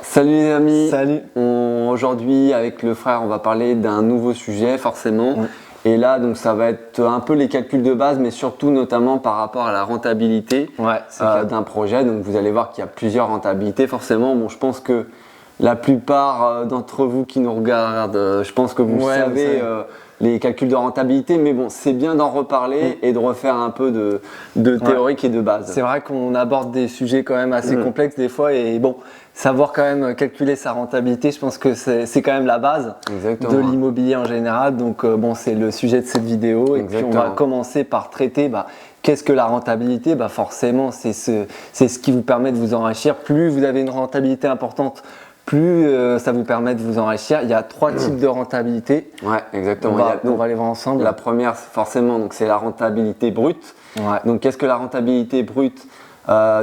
Salut les amis. Salut. Aujourd'hui avec le frère on va parler d'un nouveau sujet forcément. Et là donc ça va être un peu les calculs de base mais surtout notamment par rapport à la rentabilité d'un projet. Donc vous allez voir qu'il y a plusieurs rentabilités forcément. Bon, je pense que la plupart d'entre vous qui nous regardent, je pense que vous savez les calculs de rentabilité, mais bon, c'est bien d'en reparler et de refaire un peu de théorique et de base. C'est vrai qu'on aborde des sujets quand même assez complexes des fois et bon, savoir quand même calculer sa rentabilité, je pense que c'est quand même la base de l'immobilier en général. Donc bon, c'est le sujet de cette vidéo et puis on va commencer par traiter qu'est-ce que la rentabilité. Forcément, c'est ce qui vous permet de vous enrichir. Plus vous avez une rentabilité importante, plus ça vous permet de vous enrichir. Il y a trois types de rentabilité. Ouais, exactement. On va les voir ensemble. La première, forcément, c'est la rentabilité brute. Donc, qu'est-ce que la rentabilité brute?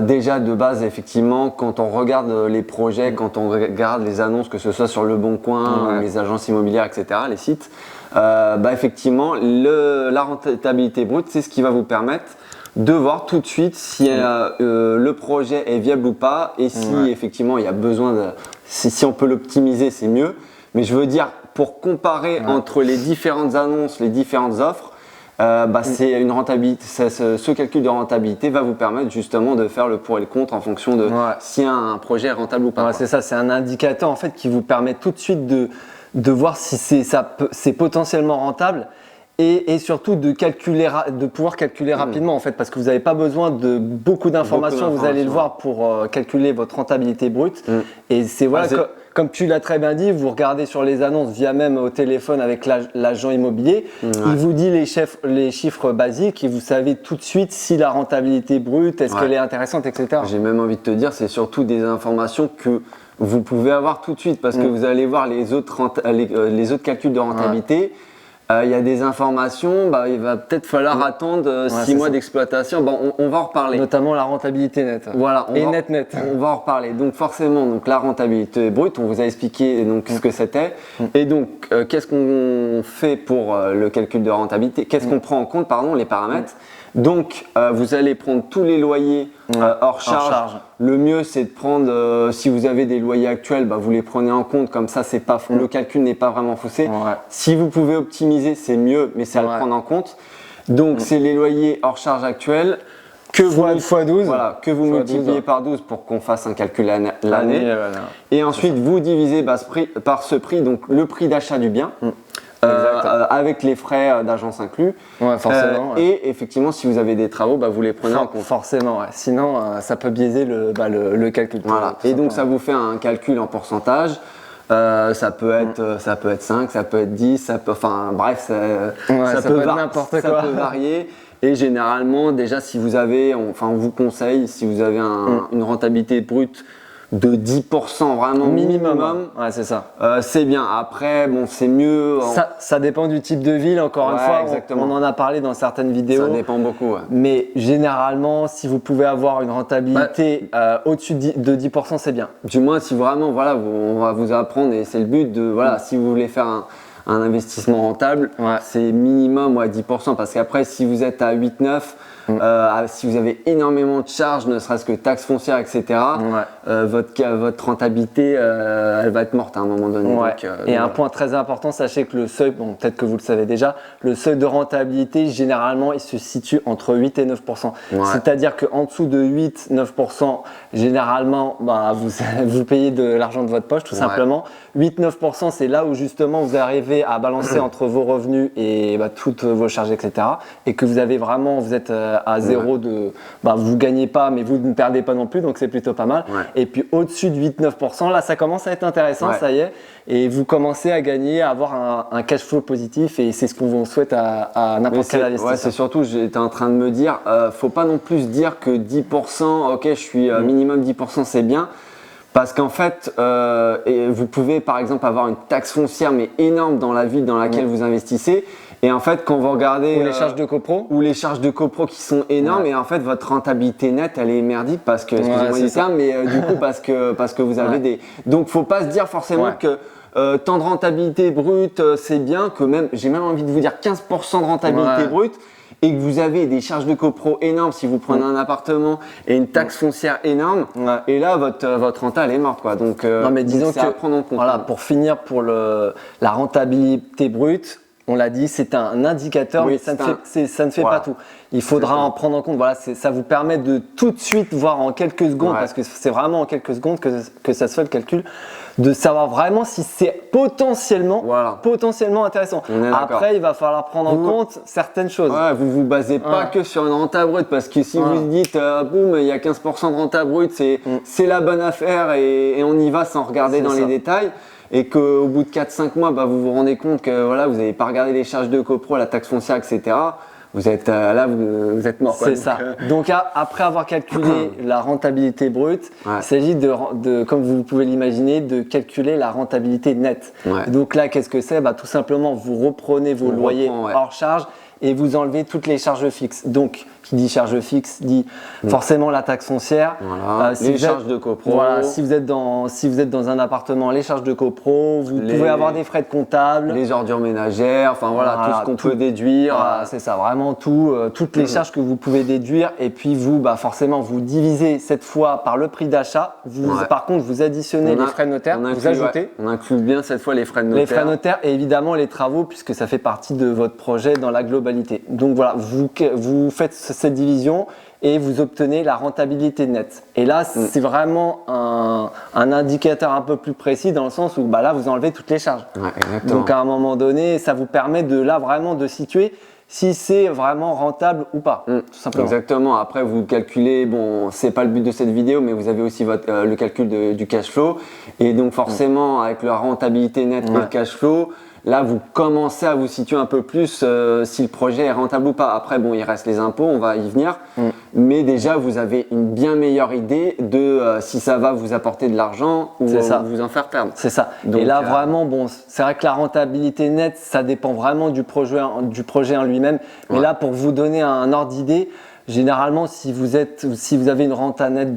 Déjà, de base, effectivement, quand on regarde les projets, quand on regarde les annonces, que ce soit sur Le Bon Coin, les agences immobilières, etc., les sites, effectivement, la rentabilité brute, c'est ce qui va vous permettre de voir tout de suite si le projet est viable ou pas et si effectivement il y a besoin de… Si on peut l'optimiser, c'est mieux. Mais je veux dire, pour comparer entre les différentes annonces, les différentes offres, c'est une rentabilité. Ce calcul de rentabilité va vous permettre justement de faire le pour et le contre en fonction de si un projet est rentable ou pas. C'est ça, c'est un indicateur en fait qui vous permet tout de suite de voir si c'est potentiellement rentable. Et surtout de pouvoir calculer rapidement en fait, parce que vous n'avez pas besoin de beaucoup d'informations, vous allez le voir pour calculer votre rentabilité brute. Et c'est comme tu l'as très bien dit, vous regardez sur les annonces via même au téléphone avec l'agent immobilier, il vous dit les chiffres basiques et vous savez tout de suite si la rentabilité brute, est-ce qu'elle est intéressante, etc. J'ai même envie de te dire, c'est surtout des informations que vous pouvez avoir tout de suite parce que vous allez voir les autres calculs de rentabilité. Il y a des informations, il va peut-être falloir attendre 6 mois d'exploitation. On va en reparler. Notamment la rentabilité nette. Voilà, net. On va en reparler. Donc forcément, la rentabilité brute, on vous a expliqué ce que c'était. Et donc, qu'est-ce qu'on fait pour le calcul de rentabilité? Qu'est-ce qu'on prend en compte, les paramètres? Donc, vous allez prendre tous les loyers hors charge. Le mieux, c'est de prendre, si vous avez des loyers actuels, vous les prenez en compte. Comme ça, le calcul n'est pas vraiment faussé. Si vous pouvez optimiser, c'est mieux, mais c'est à le prendre en compte. Donc, c'est les loyers hors charge actuels que vous multipliez par 12 pour qu'on fasse un calcul l'année. Et ensuite, vous divisez par ce prix, donc le prix d'achat du bien. Avec les frais d'agence inclus. Et effectivement, si vous avez des travaux, vous les prenez en compte. Forcément, sinon ça peut biaiser le calcul. Et donc ça vous fait un calcul en pourcentage. Ça peut être 5, ça peut être 10, ça peut n'importe quoi. Ça peut varier. Et généralement, déjà, si vous avez, on vous conseille, si vous avez une rentabilité brute de 10% vraiment minimum, c'est ça. C'est bien. Après, c'est mieux. Ça dépend du type de ville, encore une fois. On en a parlé dans certaines vidéos. Ça dépend beaucoup. Mais généralement, si vous pouvez avoir une rentabilité au-dessus de 10%, c'est bien. Du moins, si vraiment, on va vous apprendre et c'est le but de, si vous voulez faire un investissement rentable, c'est minimum 10%. Parce qu'après, si vous êtes à 8-9, si vous avez énormément de charges, ne serait-ce que taxes foncières, etc., votre rentabilité, elle va être morte à un moment donné. Et un point très important, sachez que le seuil, peut-être que vous le savez déjà, le seuil de rentabilité, généralement, il se situe entre 8 et 9%. C'est-à-dire qu'en dessous de 8-9%, généralement, vous payez de l'argent de votre poche, tout simplement. 8-9%, c'est là où justement vous arrivez à balancer entre vos revenus et toutes vos charges, etc. Et que vous êtes à zéro vous gagnez pas, mais vous ne perdez pas non plus, donc c'est plutôt pas mal. Et puis au-dessus de 8-9%, là, ça commence à être intéressant, ça y est. Et vous commencez à gagner, à avoir un cash flow positif, et c'est ce qu'on vous souhaite à n'importe quel investisseur. C'est surtout, j'étais en train de me dire, faut pas non plus dire que 10%, ok, je suis minimum 10%, c'est bien. Parce qu'en fait, vous pouvez par exemple avoir une taxe foncière mais énorme dans la ville dans laquelle vous investissez. Et en fait, quand vous regardez… Ou les charges de copro. Ou les charges de copro qui sont énormes. Et en fait, votre rentabilité nette, elle est merdique parce que, excusez-moi du terme, mais du coup, parce que vous avez des… Donc, faut pas se dire forcément que tant de rentabilité brute, c'est bien, que même, j'ai même envie de vous dire 15% de rentabilité brute. et que vous avez des charges de copro énormes si vous prenez un appartement et une taxe foncière énorme, et là votre renta elle est morte quoi. Donc non, mais disons c'est à prendre en compte. Voilà, pour finir pour la rentabilité brute, on l'a dit, c'est un indicateur, mais ça ne fait pas tout. Il faudra en prendre en compte. Voilà, ça vous permet de tout de suite voir en quelques secondes, parce que c'est vraiment en quelques secondes que ça se fait le calcul, de savoir vraiment si c'est potentiellement intéressant. Après, il va falloir prendre en compte certaines choses. Ouais, vous vous basez pas que sur une renta brute, parce que si vous dites, boum, il y a 15% de renta brute, c'est la bonne affaire et on y va sans regarder dans les détails. Et qu'au bout de 4-5 mois, vous vous rendez compte que voilà, vous n'avez pas regardé les charges de copro, la taxe foncière, etc. Vous êtes là, vous êtes mort. C'est ça. Donc après avoir calculé la rentabilité brute, il s'agit de, comme vous pouvez l'imaginer, de calculer la rentabilité nette. Donc là, qu'est-ce que c'est? Tout simplement, vous reprenez vos loyers hors charge et vous enlevez toutes les charges fixes. Donc, qui dit charge fixe dit forcément la taxe foncière. Les charges de copro. Voilà, si vous êtes dans un appartement, les charges de copro, vous pouvez avoir des frais de comptable. Les ordures ménagères, enfin voilà, tout ce qu'on peut déduire. C'est ça, vraiment toutes les charges que vous pouvez déduire. Et puis vous, forcément, vous divisez cette fois par le prix d'achat. Par contre, vous additionnez les frais de notaire, vous ajoutez. On inclut bien cette fois les frais de notaire. Les frais de notaire et évidemment les travaux, puisque ça fait partie de votre projet dans la globalité. Donc voilà, vous faites cette division et vous obtenez la rentabilité nette. Et là, c'est vraiment un indicateur un peu plus précis dans le sens où là, vous enlevez toutes les charges. Donc à un moment donné, ça vous permet vraiment de situer si c'est vraiment rentable ou pas, tout simplement. Exactement. Après, vous calculez, bon, c'est pas le but de cette vidéo, mais vous avez aussi le calcul du cash flow. Et donc forcément, avec la rentabilité nette et le cash flow, là, vous commencez à vous situer un peu plus si le projet est rentable ou pas. Après, bon, il reste les impôts, on va y venir. Mais déjà, vous avez une bien meilleure idée de si ça va vous apporter de l'argent ou vous en faire perdre. C'est ça. Donc, et là, vraiment, bon, c'est vrai que la rentabilité nette, ça dépend vraiment du projet en lui-même. Mais là, pour vous donner un ordre d'idée, généralement, si vous avez une renta nette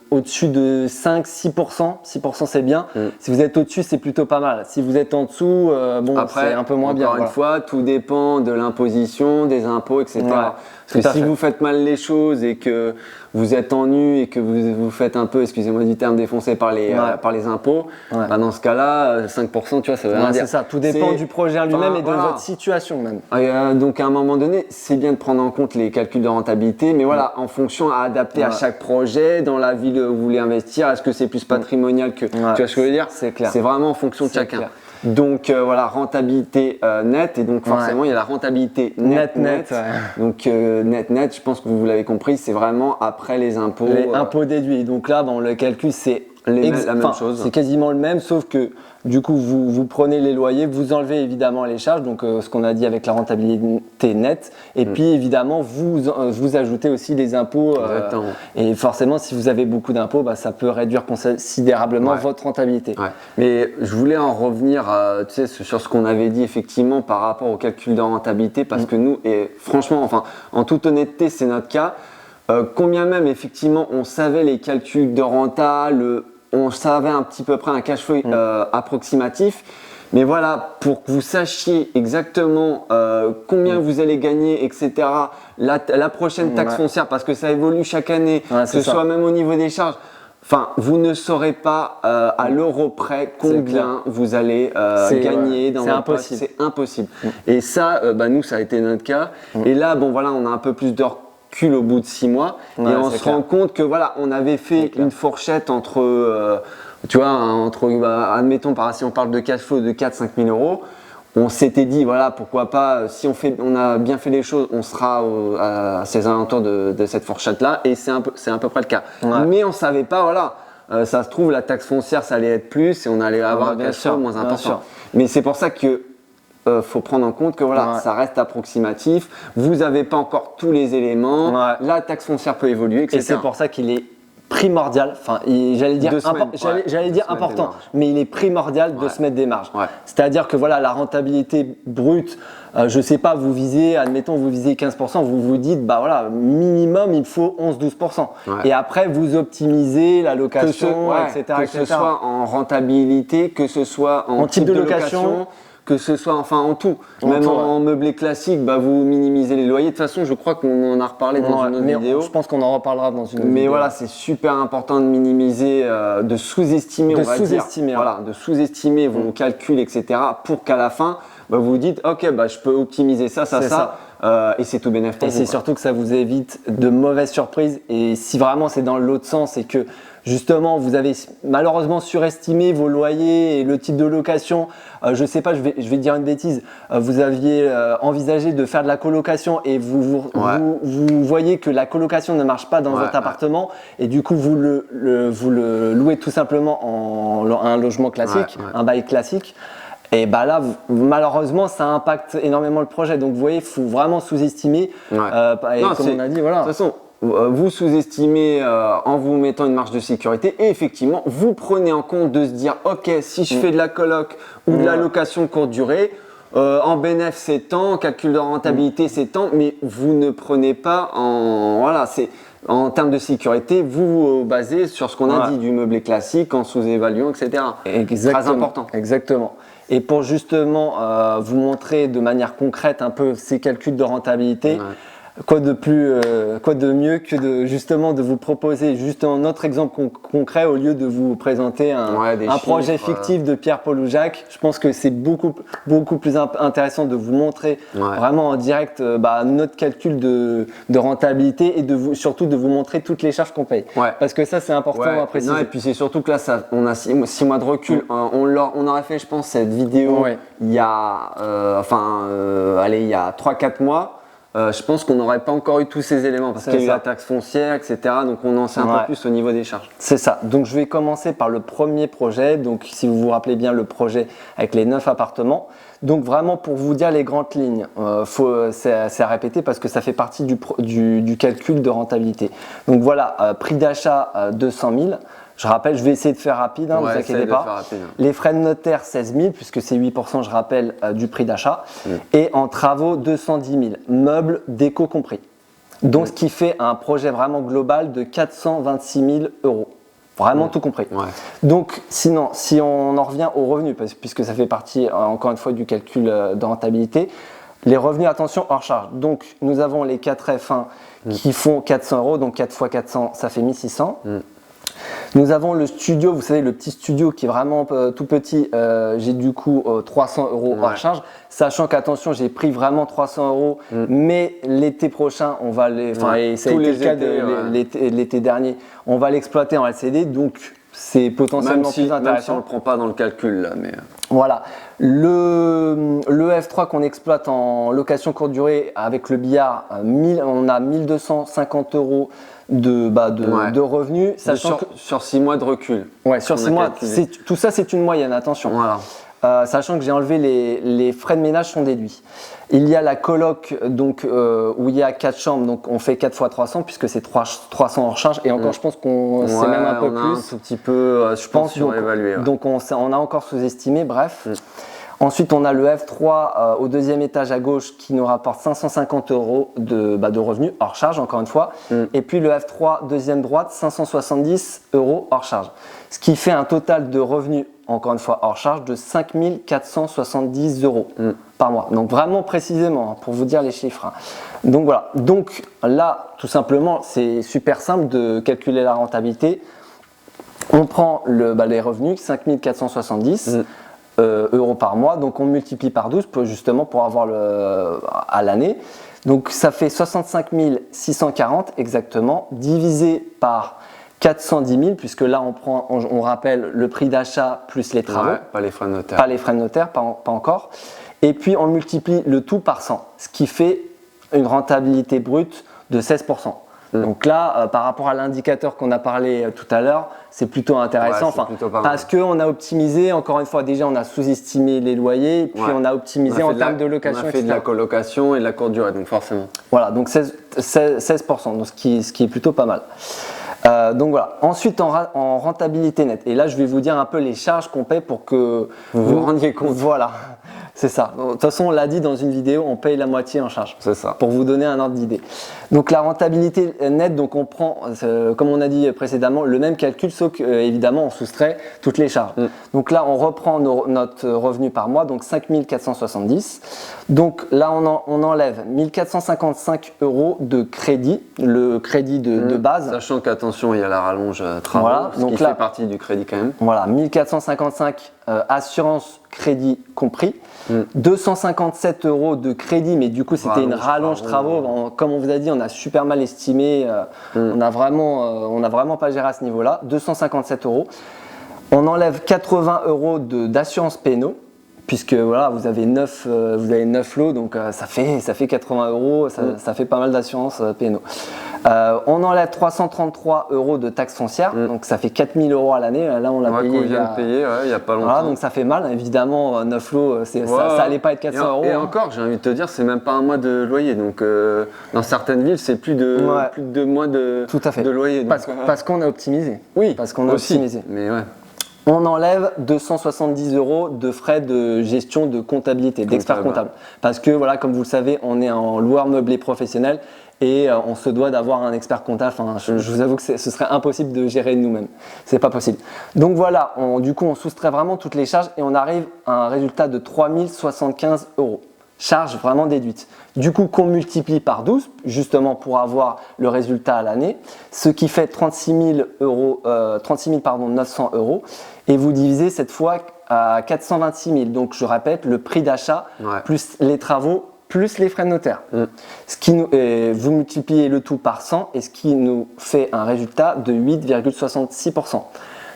au-dessus de 5-6%, 6% c'est bien. Si vous êtes au-dessus, c'est plutôt pas mal. Si vous êtes en dessous, c'est un peu moins bien. Encore une fois, tout dépend de l'imposition, des impôts, etc. Parce que si vous faites mal les choses et que vous êtes en nu et que vous faites un peu, excusez-moi du terme, défoncé par les impôts, dans ce cas-là, 5%, tu vois, ça veut rien dire. C'est ça, tout dépend du projet en lui-même et de votre situation même. Donc à un moment donné, c'est bien de prendre en compte les calculs de rentabilité, mais voilà, en fonction à adapter à chaque projet, dans la ville où vous voulez investir, est-ce que c'est plus patrimonial que… Tu vois ce que je veux dire? C'est clair. C'est vraiment en fonction de chacun. Clair. Donc voilà, rentabilité nette, et donc forcément il y a la rentabilité net. Donc net, je pense que vous l'avez compris, c'est vraiment après les impôts. Les impôts déduits. Donc là, le calcul c'est la même chose. C'est quasiment le même, sauf que du coup vous prenez les loyers, vous enlevez évidemment les charges, donc ce qu'on a dit avec la rentabilité nette, et puis évidemment vous ajoutez aussi les impôts. Et forcément, si vous avez beaucoup d'impôts, ça peut réduire considérablement votre rentabilité. Mais je voulais en revenir sur ce qu'on avait dit effectivement par rapport au calcul de rentabilité, parce que nous, et franchement, enfin en toute honnêteté, c'est notre cas. Combien même effectivement on savait les calculs de renta, on savait un petit peu près un cash flow approximatif, mais voilà, pour que vous sachiez exactement combien vous allez gagner, etc., la prochaine taxe foncière, parce que ça évolue chaque année, que ce soit même au niveau des charges, enfin, vous ne saurez pas à l'euro près combien vous allez gagner dans votre poche. C'est impossible. Et ça, nous, ça a été notre cas. Et là, bon voilà, on a un peu plus de recul au bout de 6 mois, et on se rend compte que voilà, on avait fait une fourchette entre, admettons, si on parle de cash flow de 4-5 000 euros, on s'était dit voilà, pourquoi pas, si on a bien fait les choses, on sera à ces alentours de cette fourchette là, et c'est à peu près le cas. Mais on savait pas, voilà, ça se trouve la taxe foncière ça allait être plus et on allait avoir un cash flow moins important. Mais c'est pour ça que faut prendre en compte que voilà, ça reste approximatif, vous n'avez pas encore tous les éléments, la taxe foncière peut évoluer, etc. Et c'est pour ça qu'il est primordial, j'allais dire important, mais il est primordial de se mettre des marges. C'est-à-dire que voilà, la rentabilité brute, je sais pas, admettons vous visez 15%, vous vous dites voilà, minimum il faut 11-12%. Et après vous optimisez la location, etc. Que ce soit en rentabilité, que ce soit en type de location, que ce soit en tout, En même tout, en meublé classique, bah, vous minimisez les loyers. De toute façon, je crois qu'on en a reparlé dans une autre vidéo. Je pense qu'on en reparlera dans une autre Mais vidéo. voilà, c'est super important de minimiser, de sous-estimer, on va dire. Voilà, de sous-estimer vos calculs, etc. pour qu'à la fin, bah, vous vous dites, ok, bah, je peux optimiser ça, et c'est tout bénéfique. Et c'est surtout que ça vous évite de mauvaises surprises. Et si vraiment c'est dans l'autre sens et que justement vous avez malheureusement surestimé vos loyers et le type de location, je sais pas, je vais dire une bêtise, vous aviez envisagé de faire de la colocation et vous voyez que la colocation ne marche pas dans votre appartement et du coup vous le louez tout simplement en un logement classique, un bail classique. Et bah là, malheureusement, ça impacte énormément le projet. Donc vous voyez, il faut vraiment sous-estimer. Et comme on a dit, voilà. De toute façon, vous sous-estimez en vous mettant une marge de sécurité. Et effectivement, vous prenez en compte de se dire, ok, si je fais de la coloc ou de la location courte durée, en bénéf c'est tant, en calcul de rentabilité c'est tant, mais vous ne prenez pas en termes de sécurité, vous basez sur ce qu'on a dit du meublé classique en sous-évaluant, etc. Exactement. Très important. Exactement. Et pour justement vous montrer de manière concrète un peu ces calculs de rentabilité, quoi de mieux que de vous proposer justement notre exemple concret au lieu de vous présenter un projet fictif de Pierre-Paul ou Jacques. Je pense que c'est beaucoup plus intéressant de vous montrer vraiment en direct notre calcul de rentabilité et surtout de vous montrer toutes les charges qu'on paye. Parce que ça c'est important à préciser. Non, et puis c'est surtout que là on a 6 mois de recul. On aurait fait je pense cette vidéo il y a il y a 3-4 mois. Je pense qu'on n'aurait pas encore eu tous ces éléments parce qu'il y a eu la taxe foncière, etc. Donc on en sait un peu plus au niveau des charges. C'est ça. Donc je vais commencer par le premier projet. Donc si vous vous rappelez bien le projet avec les 9 appartements. Donc vraiment pour vous dire les grandes lignes, c'est à répéter parce que ça fait partie du calcul de rentabilité. Donc voilà, prix d'achat 200 000. Je rappelle, je vais essayer de faire rapide, ne vous inquiétez pas. Les frais de notaire 16 000 puisque c'est 8%, je rappelle, du prix d'achat. Et en travaux 210 000, meubles, déco compris. Donc ce qui fait un projet vraiment global de 426 000 euros. Vraiment tout compris. Donc sinon, si on en revient aux revenus, puisque ça fait partie encore une fois du calcul de rentabilité, les revenus, attention, hors charge. Donc nous avons les 4 F1 qui font 400 euros, donc 4 x 400, ça fait 1600. Nous avons le studio, vous savez, le petit studio qui est vraiment tout petit. J'ai du coup 300 euros hors charge, sachant qu'attention, j'ai pris vraiment 300 euros, mais l'été prochain, on va et ça a été le cas de l'été dernier, on va l'exploiter en LCD, donc c'est potentiellement plus intéressant. Même si on ne le prend pas dans le calcul là, mais voilà. Le F3 qu'on exploite en location courte durée avec le billard, on a 1250 euros de revenus, sachant sur 6 mois de recul. Sur 6 mois, tout ça c'est une moyenne, attention. Sachant que j'ai enlevé les frais de ménage sont déduits. Il y a la coloc donc, où il y a 4 chambres, donc on fait 4 x 300 puisque c'est 300 hors charge et encore je pense qu'on c'est même un peu plus. Un tout petit peu, je pense, surévalué. Donc on a encore sous-estimé, bref. Ensuite, on a le F3 au deuxième étage à gauche qui nous rapporte 550 euros de revenus hors charge, encore une fois. Et puis le F3 deuxième droite, 570 euros hors charge. Ce qui fait un total de revenus, encore une fois hors charge, de 5 470 euros par mois. Donc vraiment précisément, pour vous dire les chiffres. Donc voilà. Donc là, tout simplement, c'est super simple de calculer la rentabilité. On prend les revenus, 5 470 euros par mois, donc on multiplie par 12 justement pour avoir à l'année. Donc ça fait 65 640 exactement, divisé par 410 000, puisque là on rappelle le prix d'achat plus les travaux. Pas les frais de notaire. Pas les frais de notaire, pas encore. Et puis on multiplie le tout par 100, ce qui fait une rentabilité brute de 16%. Donc là, par rapport à l'indicateur qu'on a parlé tout à l'heure, c'est plutôt intéressant, parce qu'on a optimisé, encore une fois, déjà on a sous-estimé les loyers, puis on a optimisé en termes de location. On a fait de la colocation et de la courte durée, donc forcément. Voilà, donc 16%, donc ce qui est plutôt pas mal. Donc voilà. Ensuite, en rentabilité nette, et là je vais vous dire un peu les charges qu'on paye pour que vous vous rendiez compte. Voilà, c'est ça. De toute façon, on l'a dit dans une vidéo, on paye la moitié en charge. C'est ça. Pour vous donner un ordre d'idée. Donc la rentabilité nette, donc on prend, comme on a dit précédemment, le même calcul, sauf qu'évidemment on soustrait toutes les charges. Donc là on reprend notre revenu par mois, donc 5 470. Donc là on enlève 1 455 € de crédit, le crédit de base. Sachant qu'attention, il y a la rallonge travaux, Voilà, ce donc qui là, fait partie du crédit quand même. Voilà, 1 455 assurance crédit compris. 257 € de crédit, mais du coup c'était une rallonge travaux. Comme on vous a dit, on a super mal estimé, on n'a vraiment pas géré à ce niveau-là. 257 €. On enlève 80 € d'assurance P&O, puisque voilà, vous avez 9 lots, donc ça fait 80 €, ça fait pas mal d'assurance P&O. On enlève 333 € de taxes foncières, donc ça fait 4 000 € à l'année. Là, on l'a payé. Qu'on vient de payer, il n'y a pas longtemps. Voilà, donc ça fait mal, évidemment. 9 lots, ça allait pas être 400 €. Et encore, j'ai envie de te dire, c'est même pas un mois de loyer. Donc, dans certaines villes, c'est plus de 2 mois de loyer. Donc, parce qu'on a optimisé. Oui, parce qu'on a optimisé. Mais ouais. On enlève 270 € de frais de gestion de comptabilité, d'expert comptable. Parce que, voilà, comme vous le savez, on est en loueur meublé professionnel et on se doit d'avoir un expert comptable. Enfin, je vous avoue que ce serait impossible de gérer nous-mêmes. C'est pas possible. Donc voilà, du coup, on soustrait vraiment toutes les charges et on arrive à un résultat de 3 075 €. Charges vraiment déduites. Du coup, qu'on multiplie par 12, justement pour avoir le résultat à l'année, ce qui fait 36 900 €. Et vous divisez cette fois à 426 000. Donc, je répète, le prix d'achat plus les travaux plus les frais de notaire. Vous multipliez le tout par 100 et ce qui nous fait un résultat de 8,66%.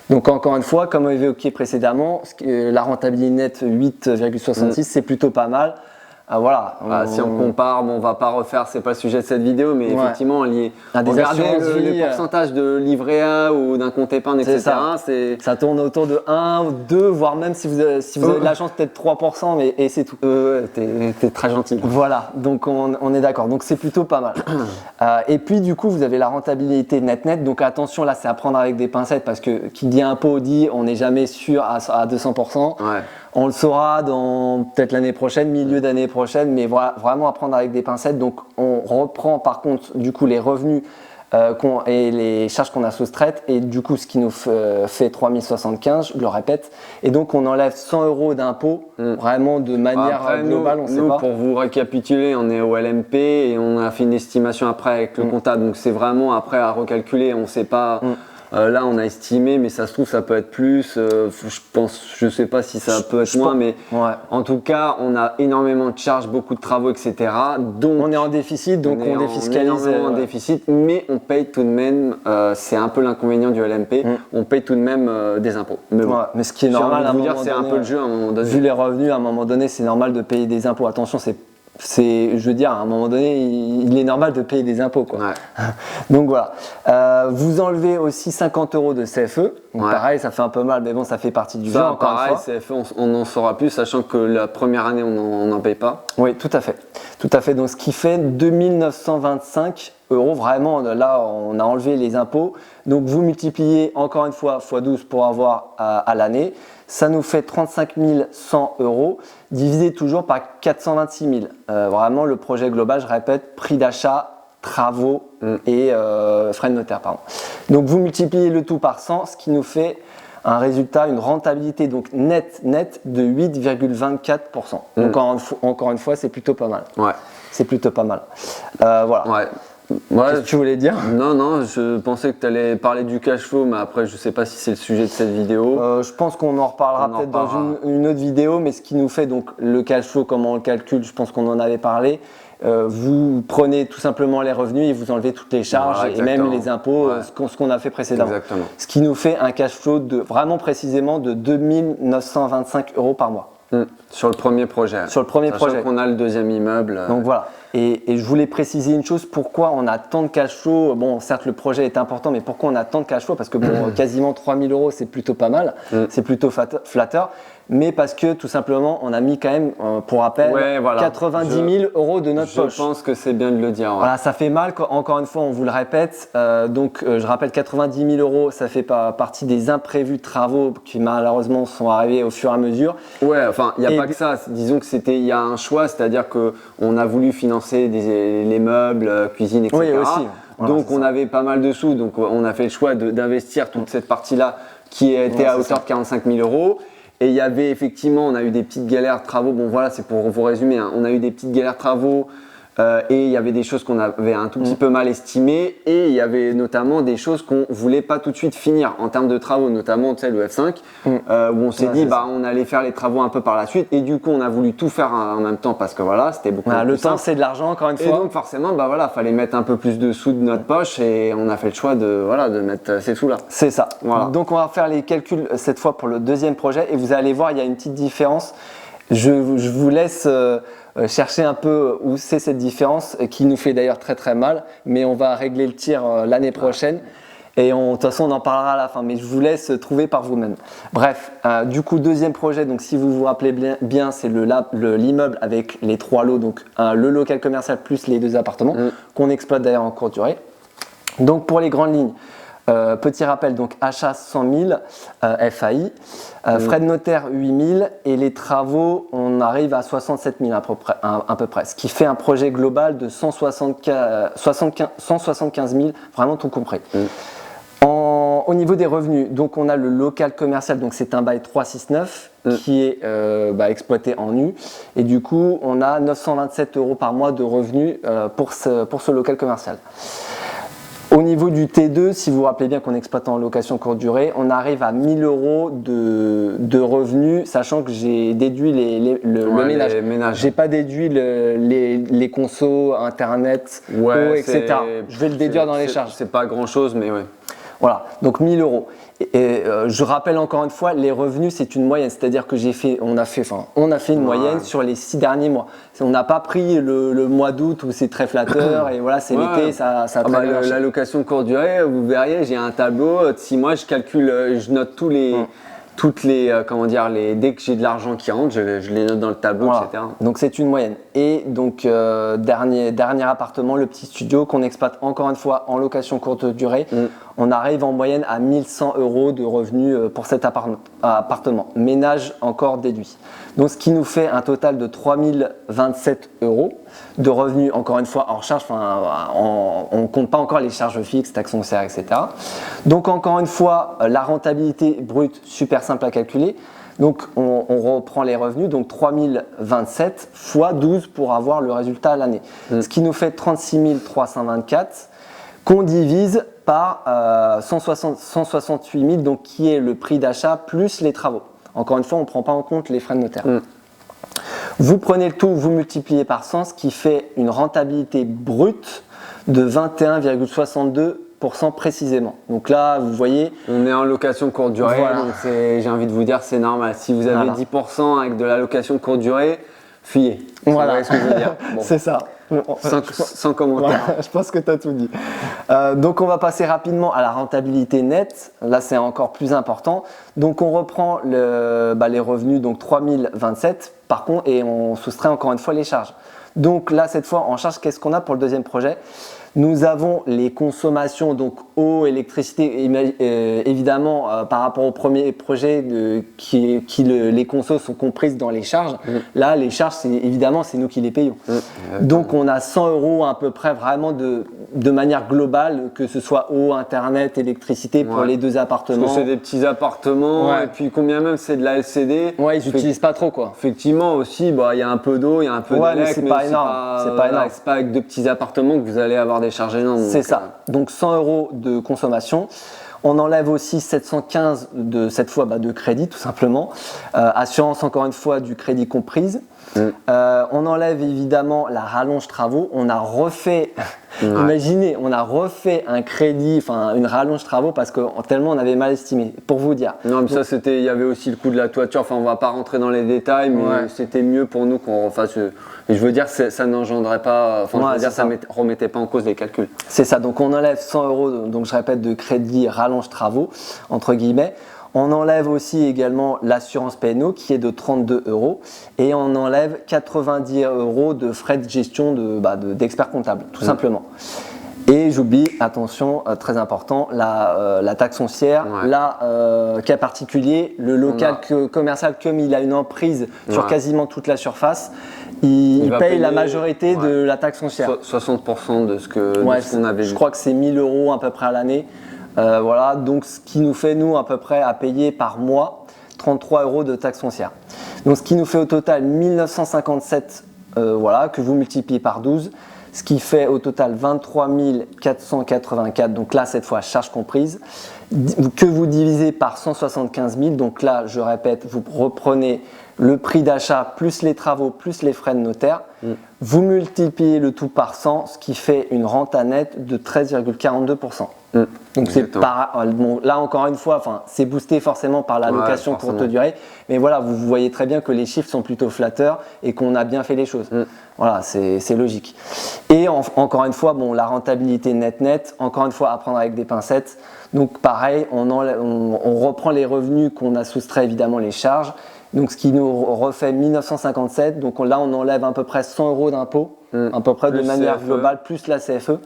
Donc encore une fois, comme évoqué précédemment, la rentabilité nette 8,66, c'est plutôt pas mal. Voilà. Si on compare, on va pas refaire, c'est pas le sujet de cette vidéo, mais effectivement, regardez le pourcentage de livret A ou d'un compte épargne, etc. Ça tourne autour de 1, 2, voire même si vous avez de la chance, peut-être 3%, et c'est tout. T'es très gentil. Voilà, donc on est d'accord. Donc c'est plutôt pas mal. Et puis du coup, vous avez la rentabilité net. Donc attention, là, c'est à prendre avec des pincettes parce que qui dit impôt dit on n'est jamais sûr à 200%. On le saura dans peut-être l'année prochaine, milieu d'année prochaine, mais voilà, vraiment à prendre avec des pincettes. Donc on reprend par contre du coup les revenus et les charges qu'on a soustraites et du coup ce qui nous fait 3075, je le répète. Et donc on enlève 100 € d'impôts vraiment de manière globale, on sait pas. Pour vous récapituler, on est au LMP et on a fait une estimation après avec le comptable. Donc c'est vraiment après à recalculer, on ne sait pas. Là, on a estimé, mais ça se trouve, ça peut être plus. Je sais pas si ça peut être moins, mais en tout cas, on a énormément de charges, beaucoup de travaux, etc. Donc, on est en déficit, donc on défiscalise. En déficit, mais on paye tout de même. C'est un peu l'inconvénient du LMP. On paye tout de même des impôts. Mais bon, mais ce qui est normal, c'est un peu le jeu à un moment donné. Vu les revenus, à un moment donné, c'est normal de payer des impôts. Attention, je veux dire, à un moment donné, il est normal de payer des impôts, quoi. Donc voilà. Vous enlevez aussi 50 € de CFE. Donc pareil, ça fait un peu mal, mais bon, ça fait partie du jeu. Encore une fois. CFE, on en saura plus, sachant que la première année, on n'en paye pas. Oui, tout à fait. Tout à fait. Donc ce qui fait 2 925 €. Vraiment, là, on a enlevé les impôts. Donc vous multipliez encore une fois x 12 pour avoir à l'année. Ça nous fait 35 100 €, divisé toujours par 426 000. Vraiment, le projet global, je répète, prix d'achat, travaux et frais de notaire. Pardon. Donc, vous multipliez le tout par 100, ce qui nous fait un résultat, une rentabilité donc nette de 8,24%. Donc, encore une fois, c'est plutôt pas mal. C'est plutôt pas mal. Voilà. Qu'est-ce que tu voulais dire? Non, je pensais que tu allais parler du cash flow, mais après, je sais pas si c'est le sujet de cette vidéo. Je pense qu'on en reparlera peut-être dans une autre vidéo, mais ce qui nous fait donc le cash flow, comment on le calcule, je pense qu'on en avait parlé. Vous prenez tout simplement les revenus et vous enlevez toutes les charges et même les impôts, ce qu'on a fait précédemment. Exactement. Ce qui nous fait un cash flow vraiment précisément de 2 925 € par mois. Sur le premier projet. Sur le premier projet. Sachant qu'on a le deuxième immeuble. Donc voilà. Et je voulais préciser une chose, pourquoi on a tant de cash flow. Bon, certes, le projet est important, mais pourquoi on a tant de cash flow? Parce que bon, quasiment 3 000 €, c'est plutôt pas mal. C'est plutôt flatteur. Mais parce que tout simplement, on a mis quand même, pour rappel, 90 000 € de notre poche. Je pense que c'est bien de le dire. Voilà, ça fait mal. Encore une fois, on vous le répète. Je rappelle 90 000 €, ça fait partie des imprévus travaux qui malheureusement sont arrivés au fur et à mesure. Ouais, enfin, il n'y a pas que ça. Disons que il y a un choix, c'est-à-dire qu'on a voulu financer financer les meubles, cuisine, etc. Oui, aussi. Voilà, donc on avait pas mal de sous, donc on a fait le choix d'investir toute cette partie-là qui était à hauteur de 45 000 euros. Et il y avait effectivement, on a eu des petites galères de travaux. Bon voilà, c'est pour vous résumer, hein. On a eu des petites galères de travaux. Et il y avait des choses qu'on avait un tout petit peu mal estimées, et il y avait notamment des choses qu'on voulait pas tout de suite finir en termes de travaux, notamment le F5 où on s'est dit on allait faire les travaux un peu par la suite, et du coup on a voulu tout faire en même temps parce que voilà, c'était beaucoup plus le temps simple. c'est de l'argent encore une fois. Et donc forcément fallait mettre un peu plus de sous de notre poche, et on a fait le choix de mettre ces sous là. C'est ça. Voilà. Donc on va faire les calculs cette fois pour le deuxième projet, et vous allez voir, il y a une petite différence. Je vous laisse chercher un peu où c'est cette différence, qui nous fait d'ailleurs très très mal, mais on va régler le tir l'année prochaine, et de toute façon on en parlera à la fin, mais je vous laisse trouver par vous-même. Bref, du coup deuxième projet, donc si vous vous rappelez bien c'est l'immeuble avec les 3 lots, donc le local commercial plus les 2 appartements qu'on exploite d'ailleurs en courte durée. Donc pour les grandes lignes, petit rappel, donc achat 100 000 FAI, frais de notaire 8 000, et les travaux on arrive à 67 000 à peu près, ce qui fait un projet global de 175 000, vraiment tout compris. Au niveau des revenus, donc on a le local commercial, donc c'est un bail 369 qui est exploité en nu, et du coup on a 927 € par mois de revenus pour ce local commercial. Au niveau du T2, si vous vous rappelez bien qu'on exploite en location courte durée, on arrive à 1 000 € de revenus, sachant que j'ai déduit le ménage. J'ai pas déduit les consos, internet, eau, etc. Je vais le déduire dans les charges. C'est pas grand chose, mais ouais. Voilà, donc 1 000 €. Et je rappelle encore une fois, les revenus c'est une moyenne, c'est-à-dire que on a fait une moyenne sur les 6 derniers mois. On n'a pas pris le mois d'août où c'est très flatteur et voilà, c'est l'été, ça a très bien marché. La location courte durée, vous verriez, j'ai un tableau de 6 mois, je calcule, je note dès que j'ai de l'argent qui rentre, je les note dans le tableau, etc. Donc c'est une moyenne. Et donc dernier appartement, le petit studio qu'on exploite encore une fois en location courte durée, on arrive en moyenne à 1 100 € de revenus pour cet appartement, ménage encore déduit. Donc ce qui nous fait un total de 3 027 € de revenus, encore une fois hors charge, on ne compte pas encore les charges fixes, taxes foncières, etc. Donc encore une fois, la rentabilité brute, super simple à calculer. Donc on reprend les revenus, donc 3 027 fois 12 pour avoir le résultat à l'année. Ce qui nous fait 36 324 qu'on divise par 168 000, donc qui est le prix d'achat plus les travaux. Encore une fois, on ne prend pas en compte les frais de notaire. Vous prenez le tout, vous multipliez par 100, ce qui fait une rentabilité brute de 21,62% précisément. Donc là, vous voyez… On est en location courte durée, donc j'ai envie de vous dire, c'est normal. Si vous avez 10% avec de la location courte durée, fuyez. Voilà, ce que je veux dire. Bon. C'est ça. Sans commentaire. Voilà, je pense que tu as tout dit. Donc on va passer rapidement à la rentabilité nette. Là c'est encore plus important. Donc on reprend les revenus, donc 3 027 par contre, et on soustrait encore une fois les charges. Donc là cette fois en charge, qu'est-ce qu'on a pour le deuxième projet ? Nous avons les consommations, donc eau, électricité, évidemment par rapport au premier projet les consos sont comprises dans les charges. Là, les charges, évidemment, c'est nous qui les payons. Donc on a 100 € à peu près vraiment de manière globale, que ce soit eau, internet, électricité pour les 2 appartements. Parce que c'est des petits appartements, et puis combien même c'est de la LCD. Ouais, ils n'utilisent pas trop quoi. Effectivement aussi, il y a un peu d'eau, il y a un peu d'élec, mais c'est pas énorme. C'est pas énorme. C'est pas avec 2 petits appartements que vous allez avoir des charges énormes. C'est ça. Donc 100 € de consommation. On enlève aussi 715 cette fois de crédit tout simplement. Assurance encore une fois du crédit comprise. On enlève évidemment la rallonge travaux. On a refait, imaginez, on a refait un crédit, une rallonge travaux parce que tellement on avait mal estimé. Pour vous dire. Non, mais ça c'était, il y avait aussi le coût de la toiture. On va pas rentrer dans les détails, mais c'était mieux pour nous qu'on refasse. Et je veux dire, ça n'engendrait pas, ça remettait pas en cause les calculs. C'est ça. Donc on enlève 100 €, donc je répète, de crédit rallonge travaux entre guillemets. On enlève aussi également l'assurance P&O qui est de 32 € et on enlève 90 € de frais de gestion d'expert comptable, tout simplement. Et j'oublie, attention, très important, la taxe foncière. Ouais. Là, cas particulier, le local commercial, comme il a une emprise sur quasiment toute la surface, il paye la majorité de la taxe foncière. 60% de ce qu'on avait vu. Je crois que c'est 1 000 € à peu près à l'année. Voilà, donc ce qui nous fait, nous, à peu près à payer par mois 33 € de taxe foncière. Donc ce qui nous fait au total 1 957, voilà, que vous multipliez par 12. Ce qui fait au total 23 484, donc là cette fois charge comprise, que vous divisez par 175 000, donc là je répète, vous reprenez le prix d'achat plus les travaux plus les frais de notaire, vous multipliez le tout par 100, ce qui fait une renta nette de 13,42%. Donc c'est bon, là encore une fois, c'est boosté forcément par la location courte durée, mais voilà, vous voyez très bien que les chiffres sont plutôt flatteurs et qu'on a bien fait les choses. Voilà, c'est logique. Et encore une fois, bon, la rentabilité net, encore une fois à prendre avec des pincettes. Donc pareil, on reprend les revenus qu'on a soustrait évidemment les charges. Donc ce qui nous refait 1957. Donc là on enlève à peu près 100 € d'impôts, à peu près de manière globale, plus la CFE,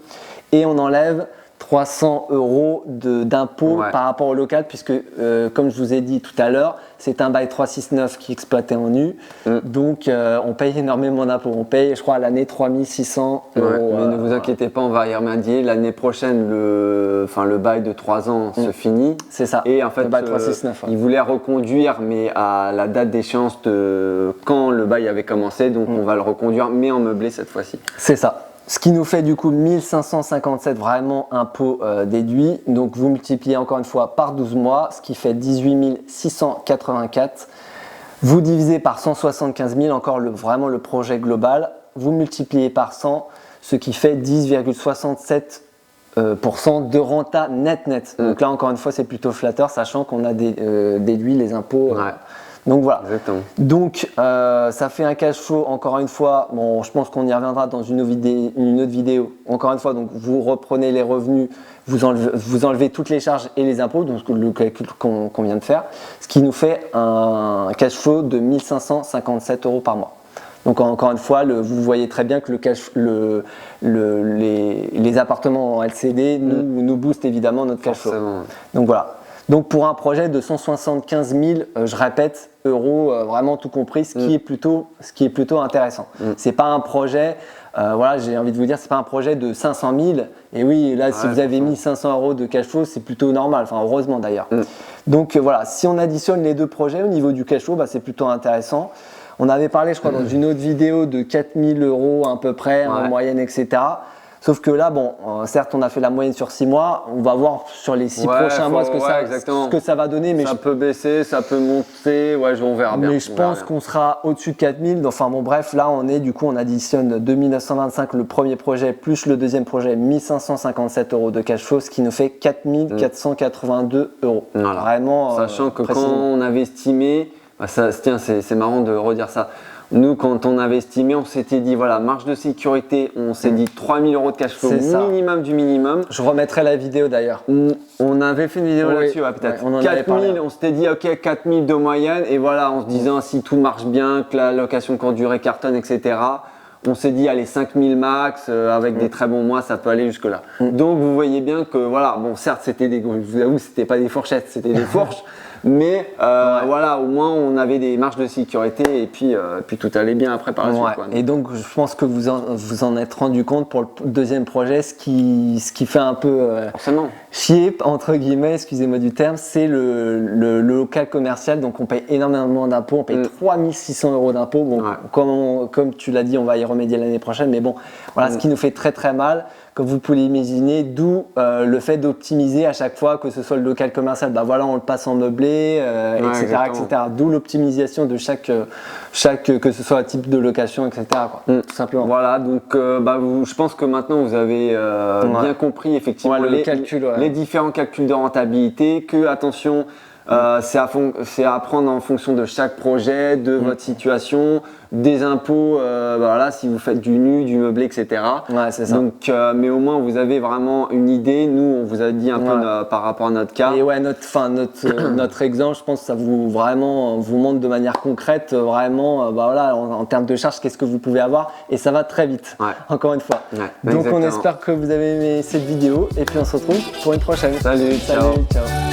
et on enlève 300 € d'impôts par rapport au local, puisque comme je vous ai dit tout à l'heure, c'est un bail 369 qui est exploité en nu, donc on paye énormément d'impôts. On paye, je crois, à l'année 3 600 €. Mais ne vous inquiétez pas, on va y remédier. L'année prochaine, le bail de 3 ans se finit. C'est ça, et en fait, le bail 369. Ils voulaient reconduire, mais à la date d'échéance de quand le bail avait commencé, donc on va le reconduire, mais en meublé cette fois-ci. C'est ça. Ce qui nous fait du coup 1557 vraiment impôts déduits. Donc vous multipliez encore une fois par 12 mois, ce qui fait 18 684. Vous divisez par 175 000, encore vraiment le projet global. Vous multipliez par 100, ce qui fait 10,67% de renta net. Donc là encore une fois c'est plutôt flatteur, sachant qu'on a déduit les impôts. Donc voilà. Exactement. Donc ça fait un cash flow, encore une fois, bon, je pense qu'on y reviendra dans une autre vidéo. Encore une fois, donc vous reprenez les revenus, vous enlevez toutes les charges et les impôts, donc le calcul qu'on vient de faire, ce qui nous fait un cash flow de 1557 € par mois. Donc encore une fois, vous voyez très bien que les appartements en LCD nous boostent évidemment notre cash flow. Donc voilà. Donc pour un projet de 175 000, je répète, euros, vraiment tout compris, ce qui est plutôt intéressant. C'est pas un projet, voilà, j'ai envie de vous dire, c'est pas un projet de 500 000. Et oui, là, si vous avez mis 500 € de cash flow, c'est plutôt normal, enfin heureusement d'ailleurs. Donc voilà, si on additionne les deux projets au niveau du cash flow, c'est plutôt intéressant. On avait parlé, je crois, dans une autre vidéo de 4 000 € à peu près en moyenne, etc. Sauf que là, bon, certes, on a fait la moyenne sur 6 mois. On va voir sur les 6 prochains mois ce que ça va donner. Mais ça peut baisser, ça peut monter. On verra bien. Mais je pense qu'on sera au-dessus de 4000. Enfin bon, bref, là, on additionne 2925 le premier projet plus le deuxième projet, 1557 € de cash flow, ce qui nous fait 4482 €. Voilà. Vraiment. Sachant que quand on avait estimé, c'est marrant de redire ça. Nous, quand on avait estimé, on s'était dit, voilà, marge de sécurité, on s'est dit 3 000 € de cash flow minimum du minimum. Je remettrai la vidéo d'ailleurs. On avait fait une vidéo là-dessus, peut-être. 4 000, on s'était dit, ok, 4 000 de moyenne, et voilà, en se disant, si tout marche bien, que la location courte durée cartonne, etc., on s'est dit, allez, 5 000 max, avec des très bons mois, ça peut aller jusque-là. Donc, vous voyez bien que, voilà, bon, certes, je vous avoue, c'était pas des fourchettes, c'était des fourches. Mais voilà, au moins on avait des marges de sécurité et puis tout allait bien après par la suite. Quoi. Et donc je pense que vous en êtes rendu compte pour le deuxième projet, ce qui fait un peu chier, entre guillemets, excusez-moi du terme, c'est le local commercial. Donc on paye énormément d'impôts, on paye 3 600 € d'impôts. Bon, comme tu l'as dit, on va y remédier l'année prochaine, mais bon, voilà, ce qui nous fait très très mal. Comme vous pouvez l'imaginer, d'où le fait d'optimiser à chaque fois, que ce soit le local commercial, voilà, on le passe en meublé, etc. D'où l'optimisation de chaque, que ce soit un type de location, etc. Tout simplement. Voilà, donc je pense que maintenant vous avez bien compris effectivement les différents calculs de rentabilité, que attention, C'est à prendre en fonction de chaque projet, de votre situation, des impôts, voilà, si vous faites du nu, du meublé, etc. Ouais, c'est ça. Donc, mais au moins vous avez vraiment une idée. Nous, on vous a dit un peu par rapport à notre cas. Et ouais, notre exemple, je pense que ça vous montre de manière concrète vraiment, voilà, en termes de charges, qu'est-ce que vous pouvez avoir, et ça va très vite. Encore une fois. Donc, on espère que vous avez aimé cette vidéo, et puis on se retrouve pour une prochaine. Salut, ciao. Ciao.